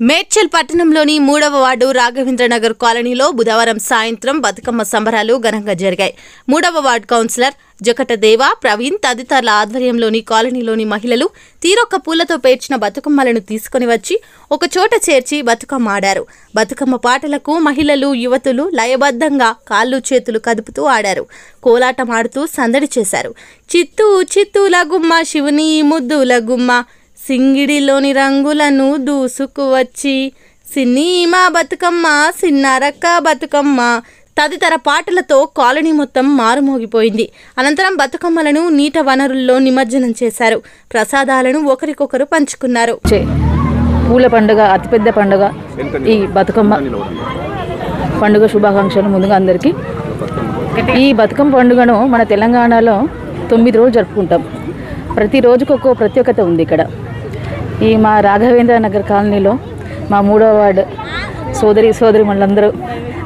మేడ్చల్ పట్టణంలోని 3వ వార్డు రాఘవేంద్రనగర్ కాలనీలో బుధవారం సాయంత్రం బతుకమ్మ సంబరాలు ఘనంగా జరిగాయి. 3వ వార్డు కౌన్సిలర్ జకట దేవ, ప్రవీణ్ తదితరుల ఆధ్వర్యంలోని కాలనీలోని మహిళలు తీరొక్క పూలతో పేర్చిన బతుకమ్మలను తీసుకుని వచ్చి ఒక చోట చేర్చి బతుకమ్మ ఆడారు. బతుకమ్మ పాటలకు మహిళలు, యువతులు లయబద్ధంగా కాళ్ళు చేతులు కదుపుతూ ఆడారు. కోలాటం ఆడుతూ సందడి చేశారు. చిత్తూ చిత్తూల గుమ్మ శివుని ముద్దుల గుమ్మ, సింగిడిలోని రంగులను దూసుకువచ్చి, సిన్నీమా బతుకమ్మ సిన్నారక్క బతుకమ్మ తదితర పాటలతో కాలనీ మొత్తం మారుమోగిపోయింది. అనంతరం బతుకమ్మలను నీట వనరుల్లో నిమజ్జనం చేశారు. ప్రసాదాలను ఒకరికొకరు పంచుకున్నారు. పూల పండుగ అతిపెద్ద పండుగ ఈ బతుకమ్మ పండుగ శుభాకాంక్షలు ముందుగా అందరికీ. ఈ బతుకమ్మ పండుగను మన తెలంగాణలో 9 రోజులు జరుపుకుంటాం. ప్రతి రోజుకు ఒక్కో ప్రత్యేకత ఉంది. ఇక్కడ ఈ మా రాఘవేంద్ర నగర్ కాలనీలో మా 3వ వార్డు సోదరి మనందరూ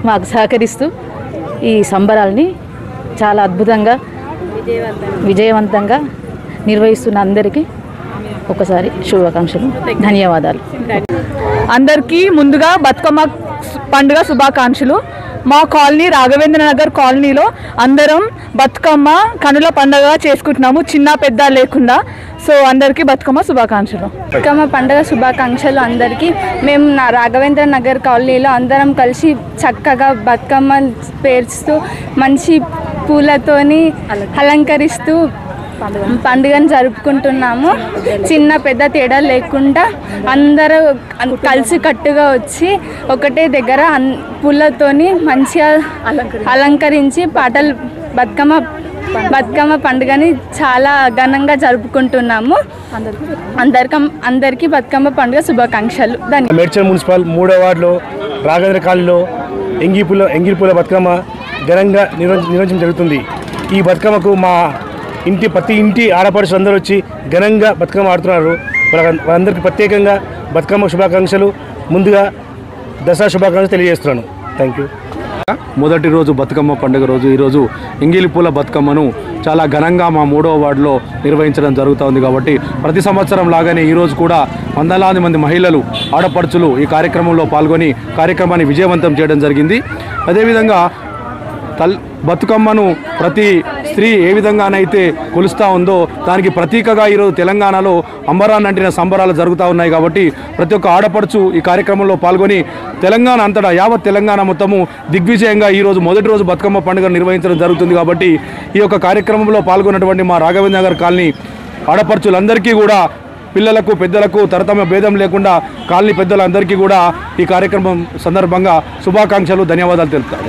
మాకు సహకరిస్తూ ఈ సంబరాల్ని చాలా అద్భుతంగా విజయవంతంగా నిర్వహిస్తున్న అందరికీ ఒకసారి శుభాకాంక్షలు, ధన్యవాదాలు. అందరికీ ముందుగా బతుకమ్మ పండుగ శుభాకాంక్షలు. మా కాలనీ రాఘవేంద్ర నగర్ కాలనీలో అందరం బతుకమ్మ కనుల పండుగ చేసుకుంటున్నాము, చిన్న పెద్ద లేకుండా. సో అందరికీ బతుకమ్మ శుభాకాంక్షలు. బతుకమ్మ పండుగ శుభాకాంక్షలు అందరికీ. మేము రాఘవేంద్ర నగర్ కాలనీలో అందరం కలిసి చక్కగా బతుకమ్మ పేర్చుతూ మంచి పూలతోని అలంకరిస్తూ పండుగను జరుపుకుంటున్నాము. చిన్న పెద్ద తేడా లేకుండా అందరూ కలిసి కట్టుగా వచ్చి ఒకటే దగ్గర పూలతోని మంచిగా అలంకరించి పాటలు బతుకమ్మ పండుగని చాలా ఘనంగా జరుపుకుంటున్నాము. అందరికీ బతుకమ్మ పండుగ శుభాకాంక్షలు. మేడ్చల్ మున్సిపల్ 3వ వార్డులో రాఘవేంద్ర కాలనీలో ఎంగిలిపూల బతుకమ్మ ఘనంగా నిర్వహించడం జరుగుతుంది. ఈ బతుకమ్మకు మా ప్రతి ఇంటి ఆడపడుచులు అందరూ వచ్చి ఘనంగా బతుకమ్మ ఆడుతున్నారు. వాళ్ళందరికీ ప్రత్యేకంగా బతుకమ్మ శుభాకాంక్షలు, ముందుగా దసరా శుభాకాంక్షలు తెలియజేస్తున్నాను. Thank you. మొదటి రోజు బతుకమ్మ పండుగ రోజు ఈరోజు ఎంగిలిపూల బతుకమ్మను చాలా ఘనంగా మా 3వ వార్డులో నిర్వహించడం జరుగుతుంది. కాబట్టి ప్రతి సంవత్సరం లాగానే ఈరోజు కూడా వందలాది మంది మహిళలు, ఆడపడుచులు ఈ కార్యక్రమంలో పాల్గొని కార్యక్రమాన్ని విజయవంతం చేయడం జరిగింది. అదేవిధంగా బతుకమ్మను ప్రతి స్త్రీ ఏ విధంగానైతే కొలుస్తూ ఉందో దానికి ప్రతీకగా ఈరోజు తెలంగాణలో అంబరాన్ని అంటిన సంబరాలు జరుగుతూ ఉన్నాయి. కాబట్టి ప్రతి ఒక్క ఆడపడుచు ఈ కార్యక్రమంలో పాల్గొని తెలంగాణ అంతటా యావత్ తెలంగాణ మొత్తము దిగ్విజయంగా ఈరోజు మొదటి రోజు బతుకమ్మ పండుగ నిర్వహించడం జరుగుతుంది. కాబట్టి ఈ యొక్క కార్యక్రమంలో పాల్గొన్నటువంటి మా రాఘవేంద్ర నగర్ కాలనీ ఆడపడుచులందరికీ కూడా, పిల్లలకు పెద్దలకు తరతమ భేదం లేకుండా కాలనీ పెద్దలందరికీ కూడా ఈ కార్యక్రమం సందర్భంగా శుభాకాంక్షలు, ధన్యవాదాలు తెలుపుతారు.